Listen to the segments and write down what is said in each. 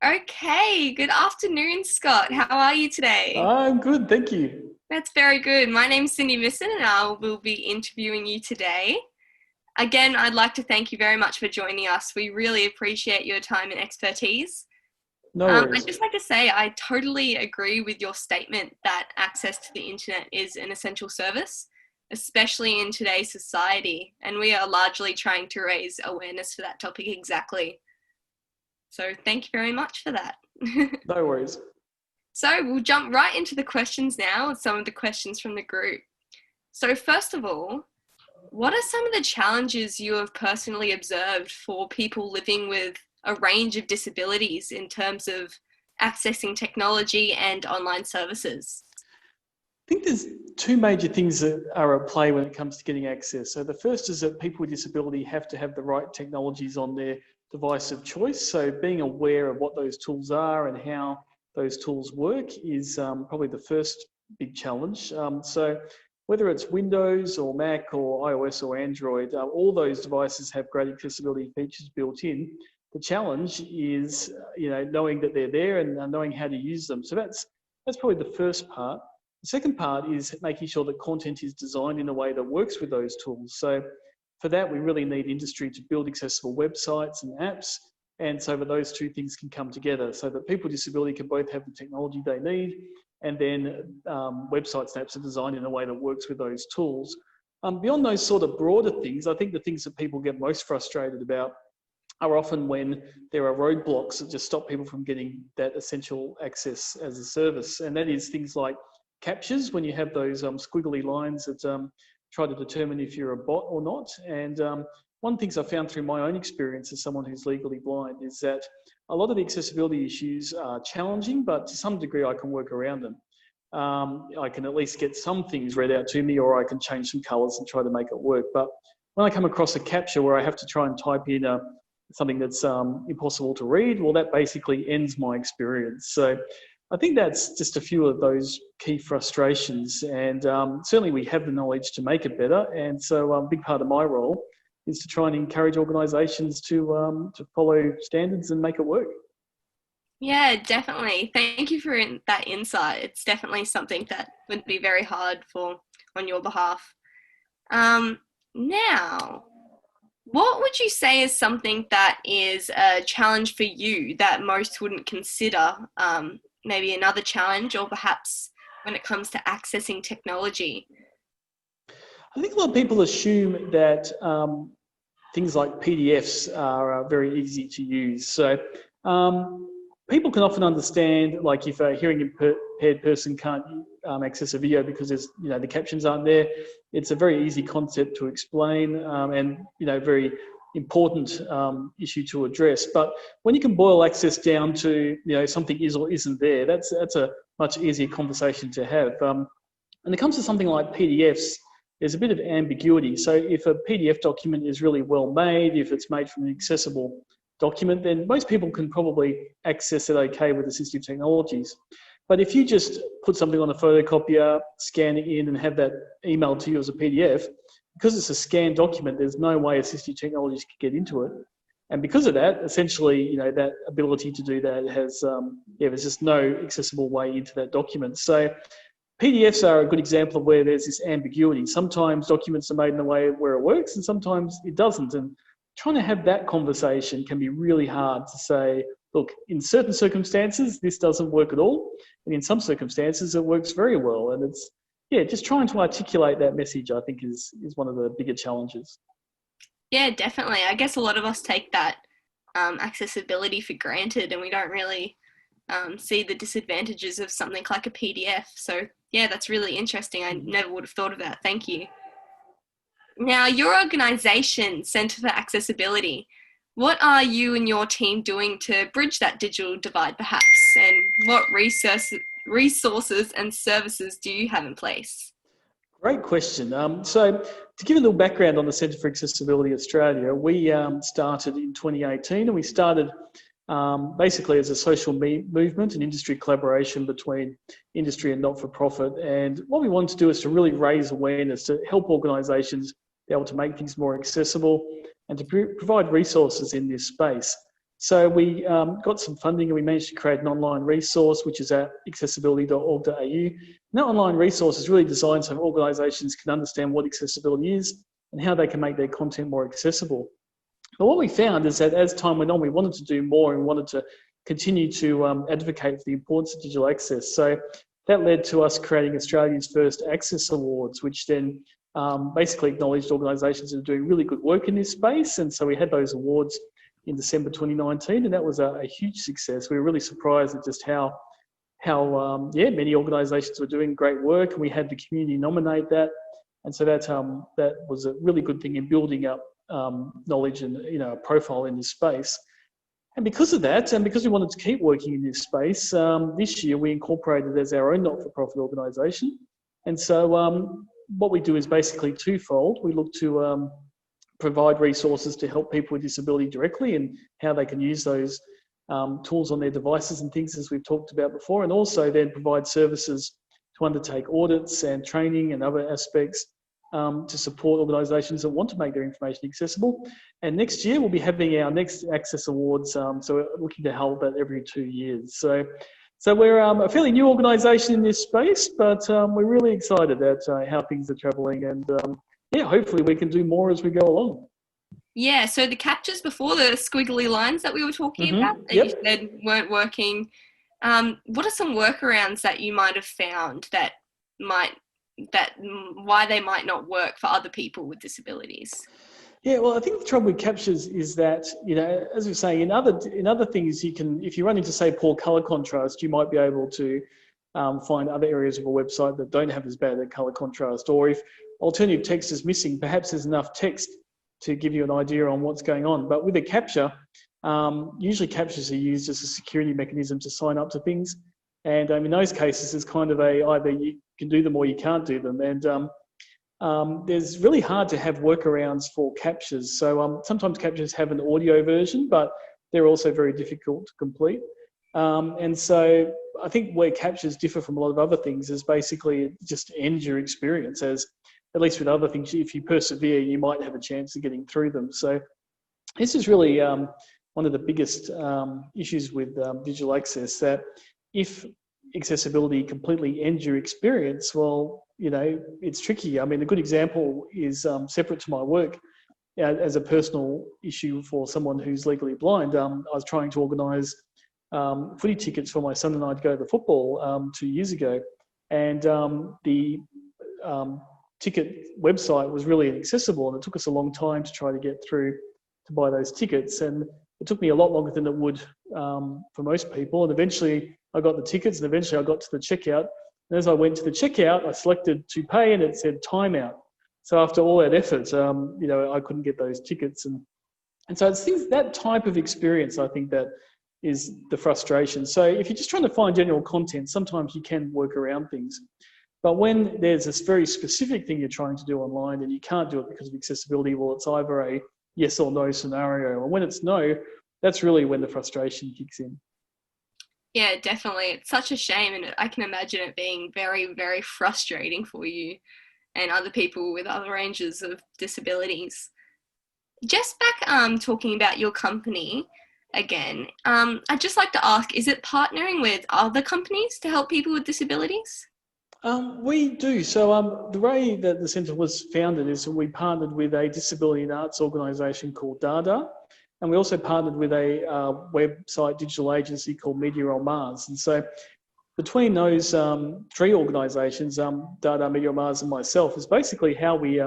Okay, good afternoon, Scott. How are you today? I'm good, thank you. That's very good. My name's Cindy Misson and I will be interviewing you today. Again, I'd like to thank you very much for joining us. We really appreciate your time and expertise. No I'd worries. just like to say I totally agree with your statement that access to the internet is an essential service, especially in today's society, and we are largely trying to raise awareness for that topic exactly. So thank you very much for that. No worries. So we'll jump right into the questions now, some of the questions from the group. So first of all, what are some of the challenges you have personally observed for people living with a range of disabilities in terms of accessing technology and online services? I think there's two major things that are at play when it comes to getting access. So the first is that people with disability have to have the right technologies on their device of choice. So being aware of what those tools are and how those tools work is probably the first big challenge. So whether it's Windows or Mac or iOS or Android, all those devices have great accessibility features built in. The challenge is, knowing that they're there and knowing how to use them. So that's probably the first part. The second part is making sure that content is designed in a way that works with those tools. So for that, we really need industry to build accessible websites and apps, and so that those two things can come together so that people with disability can both have the technology they need, and then websites and apps are designed in a way that works with those tools. Beyond those sort of broader things, I think the things that people get most frustrated about are often when there are roadblocks that just stop people from getting that essential access as a service. And that is things like captures, when you have those squiggly lines that try to determine if you're a bot or not. And one of the things I found through my own experience as someone who's legally blind is that a lot of the accessibility issues are challenging, but to some degree I can work around them. I can at least get some things read out to me, or I can change some colours and try to make it work. But when I come across a capture where I have to try and type in something that's impossible to read, well, that basically ends my experience. So I think that's just a few of those key frustrations, and certainly we have the knowledge to make it better. And so a big part of my role is to try and encourage organisations to follow standards and make it work. Yeah, definitely. Thank you for that insight. It's definitely something that would be very hard for on your behalf. Now, what would you say is something that is a challenge for you that most wouldn't consider? Maybe another challenge, or perhaps when it comes to accessing technology? I think a lot of people assume that things like PDFs are very easy to use. So people can often understand, like if a hearing impaired person can't access a video because there's, the captions aren't there. It's a very easy concept to explain and, very important issue to address. But when you can boil access down to, something is or isn't there, that's a much easier conversation to have. When it comes to something like PDFs, there's a bit of ambiguity. So if a PDF document is really well made, if it's made from an accessible document, then most people can probably access it okay with assistive technologies. But if you just put something on a photocopier, scan it in and have that emailed to you as a PDF, because it's a scanned document, there's no way assistive technologies can get into it. And because of that, essentially, that ability to do that has, there's just no accessible way into that document. So PDFs are a good example of where there's this ambiguity. Sometimes documents are made in a way where it works and sometimes it doesn't. And trying to have that conversation can be really hard to say, look, in certain circumstances, this doesn't work at all. And in some circumstances, it works very well. And it's, just trying to articulate that message, I think, is one of the bigger challenges. Yeah, definitely. I guess a lot of us take that accessibility for granted, and we don't really see the disadvantages of something like a PDF. So yeah, that's really interesting. I never would have thought of that. Thank you. Now, your organisation, Centre for Accessibility, what are you and your team doing to bridge that digital divide, perhaps? And what resources and services do you have in place? Great question. So to give a little background on the Centre for Accessibility Australia, we started in 2018, and we started basically as a social movement and industry collaboration between industry and not-for-profit. And what we wanted to do is to really raise awareness, to help organisations be able to make things more accessible and to provide resources in this space. So we got some funding and we managed to create an online resource, which is at accessibility.org.au. And that online resource is really designed so organisations can understand what accessibility is and how they can make their content more accessible. But what we found is that as time went on, we wanted to do more and wanted to continue to advocate for the importance of digital access. So that led to us creating Australia's first Access Awards, which then basically acknowledged organisations that are doing really good work in this space. And so we had those awards in December 2019, and that was a huge success. We were really surprised at just how many organisations were doing great work, and we had the community nominate that. And so that was a really good thing in building up knowledge and a profile in this space. And because of that, and because we wanted to keep working in this space, this year we incorporated as our own not-for-profit organisation. And so what we do is basically twofold. We look to provide resources to help people with disability directly and how they can use those tools on their devices and things, as we've talked about before, and also then provide services to undertake audits and training and other aspects to support organisations that want to make their information accessible. And next year we'll be having our next Access Awards, so we're looking to hold that every 2 years. So we're a fairly new organisation in this space, but we're really excited at how things are travelling, and hopefully we can do more as we go along. Yeah, so the captures before, the squiggly lines that we were talking about that you said weren't working, what are some workarounds that you might have found that why they might not work for other people with disabilities? Yeah, well, I think the trouble with captures is that, as we say, in other things, you can, if you run into, say, poor colour contrast, you might be able to find other areas of a website that don't have as bad a colour contrast. Or if alternative text is missing, perhaps there's enough text to give you an idea on what's going on. But with a capture, usually captures are used as a security mechanism to sign up to things. And in those cases, it's kind of either you can do them or you can't do them. And there's really hard to have workarounds for captures. So sometimes captures have an audio version, but they're also very difficult to complete. And so I think where captures differ from a lot of other things is basically it just ends your experience, as at least with other things, if you persevere, you might have a chance of getting through them. So this is really one of the biggest issues with digital access, that if accessibility completely ends your experience, well, it's tricky. I mean, a good example is separate to my work. As a personal issue for someone who's legally blind, I was trying to organise footy tickets for my son and I to go to the football 2 years ago. And the ticket website was really inaccessible, and it took us a long time to try to get through to buy those tickets. And it took me a lot longer than it would for most people. And eventually I got the tickets, and eventually I got to the checkout. And as I went to the checkout, I selected to pay, and it said timeout. So after all that effort, I couldn't get those tickets. And so it's that type of experience, I think, that is the frustration. So if you're just trying to find general content, sometimes you can work around things. But when there's this very specific thing you're trying to do online and you can't do it because of accessibility, well, it's either a yes or no scenario. And when it's no, that's really when the frustration kicks in. Yeah, definitely. It's such a shame, and I can imagine it being very, very frustrating for you and other people with other ranges of disabilities. Just back talking about your company again, I'd just like to ask, is it partnering with other companies to help people with disabilities? We do. So the way that the centre was founded is we partnered with a disability and arts organisation called Dada, and we also partnered with a website digital agency called Media on Mars. And so between those three organisations, Dada, Media on Mars and myself, is basically how we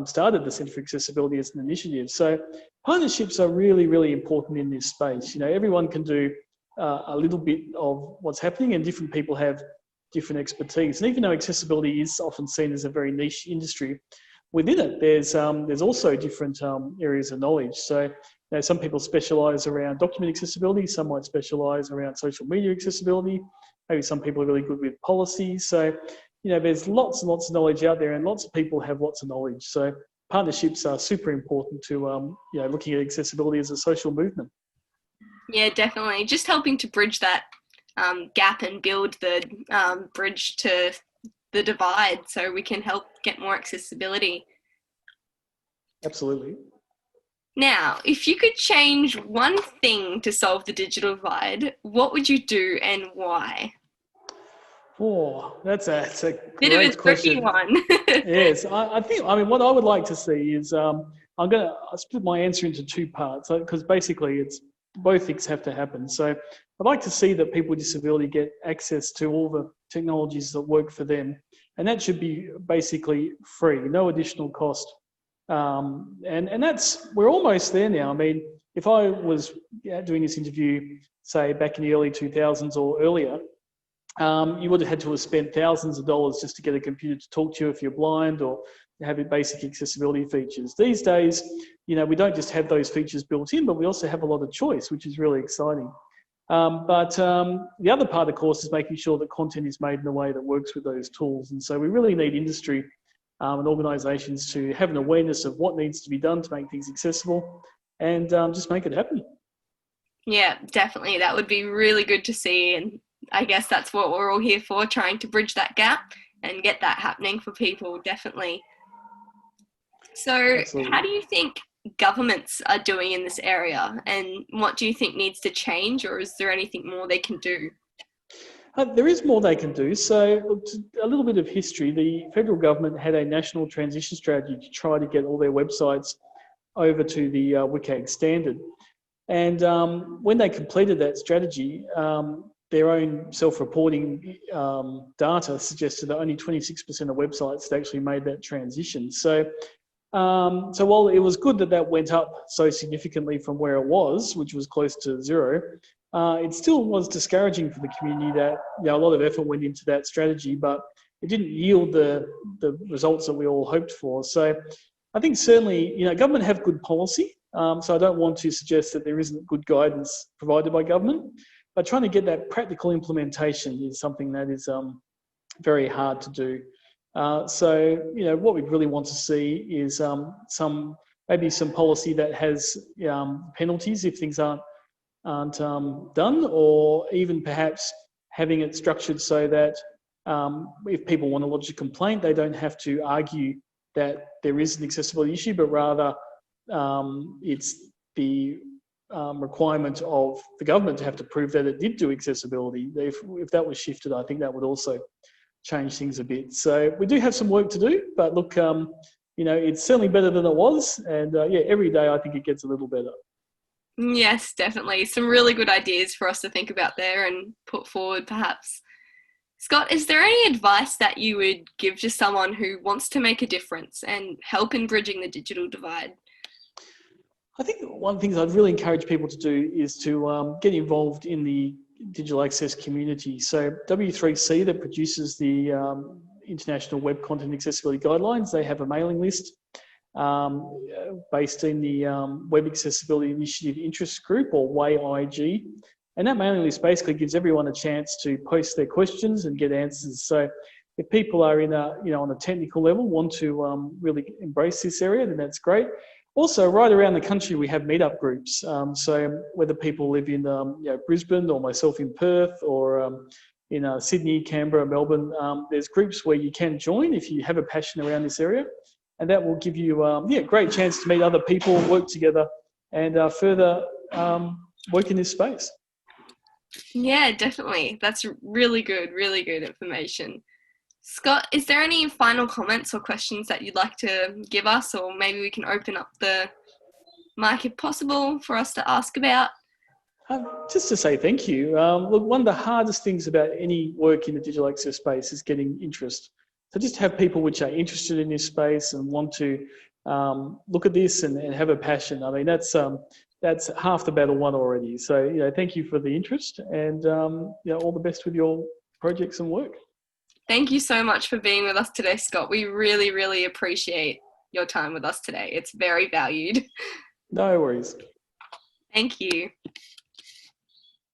started the Centre for Accessibility as an initiative. So partnerships are really, really important in this space. Everyone can do a little bit of what's happening, and different people have different expertise. And even though accessibility is often seen as a very niche industry, within it, there's also different areas of knowledge. So some people specialise around document accessibility, some might specialise around social media accessibility, maybe some people are really good with policy. So, there's lots and lots of knowledge out there, and lots of people have lots of knowledge. So partnerships are super important to, looking at accessibility as a social movement. Yeah, definitely. Just helping to bridge that gap and build the bridge to the divide so we can help get more accessibility. Absolutely. Now, if you could change one thing to solve the digital divide, what would you do and why? Oh, that's a Bit of a great tricky question. one. Yes, I think, I mean, what I would like to see is I'll split my answer into two parts because basically it's both things have to happen. So I'd like to see that people with disability get access to all the technologies that work for them. And that should be basically free, no additional cost. And we're almost there now. I mean, if I was doing this interview, say back in the early 2000s or earlier, you would have had to have spent thousands of dollars just to get a computer to talk to you if you're blind or have basic accessibility features. These days, we don't just have those features built in, but we also have a lot of choice, which is really exciting. But the other part, of course, is making sure that content is made in a way that works with those tools. And so we really need industry and organisations to have an awareness of what needs to be done to make things accessible and just make it happen. Yeah, definitely. That would be really good to see. And I guess that's what we're all here for, trying to bridge that gap and get that happening for people, definitely. So, how Absolutely. do you think governments are doing in this area? And what do you think needs to change, or is there anything more they can do? There is more they can do. So, look, a little bit of history. The federal government had a national transition strategy to try to get all their websites over to the WCAG standard. And when they completed that strategy, their own self-reporting data suggested that only 26% of websites had actually made that transition. So while it was good that that went up so significantly from where it was, which was close to zero, it still was discouraging for the community that a lot of effort went into that strategy, but it didn't yield the results that we all hoped for. So I think certainly, government have good policy. So I don't want to suggest that there isn't good guidance provided by government, but trying to get that practical implementation is something that is very hard to do. So what we'd really want to see is maybe some policy that has penalties if things aren't done, or even perhaps having it structured so that if people want to lodge a complaint, they don't have to argue that there is an accessibility issue, but rather it's the requirement of the government to have to prove that it did do accessibility. If that was shifted, I think that would also change things a bit. So we do have some work to do, but look, it's certainly better than it was. And every day I think it gets a little better. Yes, definitely. Some really good ideas for us to think about there and put forward, perhaps. Scott, is there any advice that you would give to someone who wants to make a difference and help in bridging the digital divide? I think one of the things I'd really encourage people to do is to get involved in the digital access community. So W3C, that produces the International Web Content Accessibility Guidelines, they have a mailing list based in the Web Accessibility Initiative Interest Group, or WAIG. And that mailing list basically gives everyone a chance to post their questions and get answers. So if people are on a technical level, want to really embrace this area, then that's great. Also, right around the country, we have meetup groups. So whether people live in Brisbane, or myself in Perth, or in Sydney, Canberra, Melbourne, there's groups where you can join if you have a passion around this area. And that will give you a great chance to meet other people, work together, and further work in this space. Yeah, definitely. That's really good information. Scott, is there any final comments or questions that you'd like to give us, or maybe we can open up the mic if possible for us to ask about? Just to say thank you. Look, one of the hardest things about any work in the digital access space is getting interest. So just have people which are interested in this space and want to look at this and have a passion. I mean, that's half the battle won already. So, thank you for the interest, and all the best with your projects and work. Thank you so much for being with us today, Scott. We really appreciate your time with us today. It's very valued. No worries. Thank you.